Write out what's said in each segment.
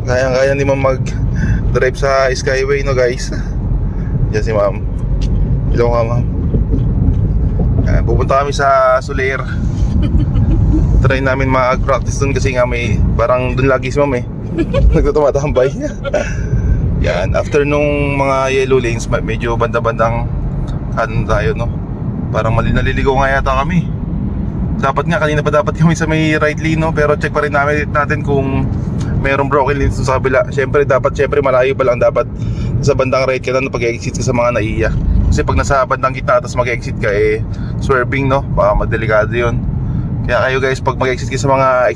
Kaya ni ma'am mag-drive sa Skyway, no guys. Yan si ma'am. Hello ka ma'am. Pupunta kami sa Soler. Try namin mag-practice dun kasi nga may parang dun lagi si ma'am eh. Nagtutumatambay. Yan, after nung mga yellow lanes, medyo banda-bandang tayo, no? Parang naliligaw nga yata kami. Dapat nga, kanina pa dapat kami sa may right lane, no? Pero check pa rin natin kung mayroong broken lanes sa kabila. Syempre malayo pa lang dapat sa bandang right ka na, no, pag-exit ka sa mga naiya. Kasi pag nasa bandang gitna tapos mag-exit ka, swerving, no? Baka madelikado yun. Kaya kayo guys, pag mag-exit ka sa mga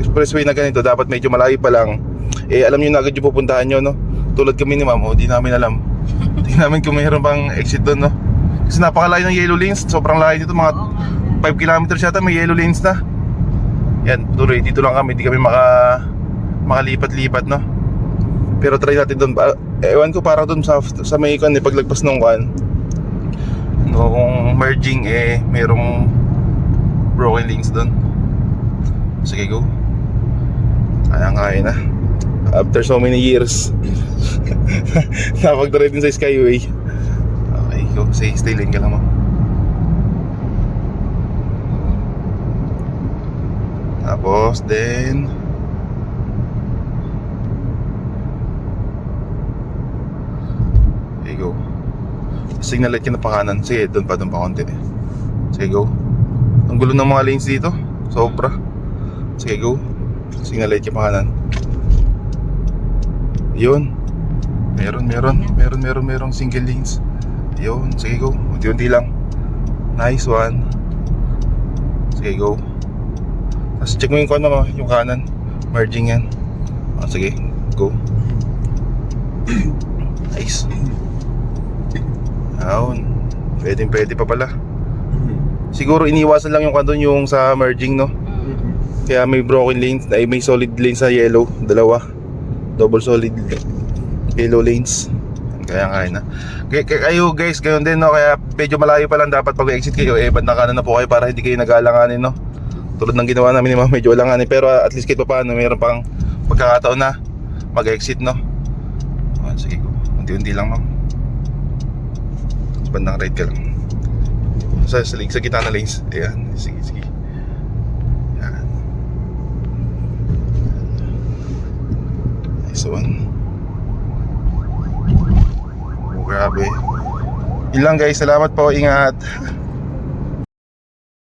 expressway na ganito, dapat medyo malayo pa lang. Alam nyo na agad yung pupuntahan nyo, no? Tulad kami ni ma'am, di namin alam. Di namin kung mayroon bang exit doon, no? Kasi napakalayo ng yellow lanes. Sobrang layo dito, mga 5 kilometers yata may yellow lanes na. Yan, tuloy, dito lang kami. Di kami makalipat-lipat, no? Pero try natin doon. Ewan ko, parang doon sa may ikon, paglagpas ng kan, noong merging, mayroong broken lanes doon. Sige, go. Kaya na. After so many years napag-drive din sa Skyway. Okay, go. Stay lane ka lang mo. Tapos then okay, go. Signal light ka na pa kanan. Sige, doon pa konti. Sige, go. Ang gulo ng mga lanes dito, sobra. Sige, go. Signal light ka pa kanan. Yun. Merong single lanes. Yun, sige, go. Unti-unti lang. Nice one. Sige, go. Tapos check mo yung kanan. Merging yan. Sige, go. Nice. Yun. Pwede pa pala. Siguro iniwasan lang yung kandun yung sa merging, no? Kaya may broken lanes, may solid lanes sa yellow. Dalawa. Double solid yellow lanes. Kaya na. Kayo guys, gayon din, no? Kaya medyo malayo pa lang dapat pag exit kayo, bandang kanan na po kayo para hindi kayo nag-aalanganin, no? Tulad ng ginawa namin ni ma'am, medyo alanganin. Pero at least kahit pa paano, mayroon pang pagkakataon na mag-exit, no? Sige, go. Unti-unti lang, ma'am. Bandang right ka lang. Sa gitna na lanes. Ayan, sige. Ayan. Nice one. Grabe. Yun lang guys, salamat po, ingat.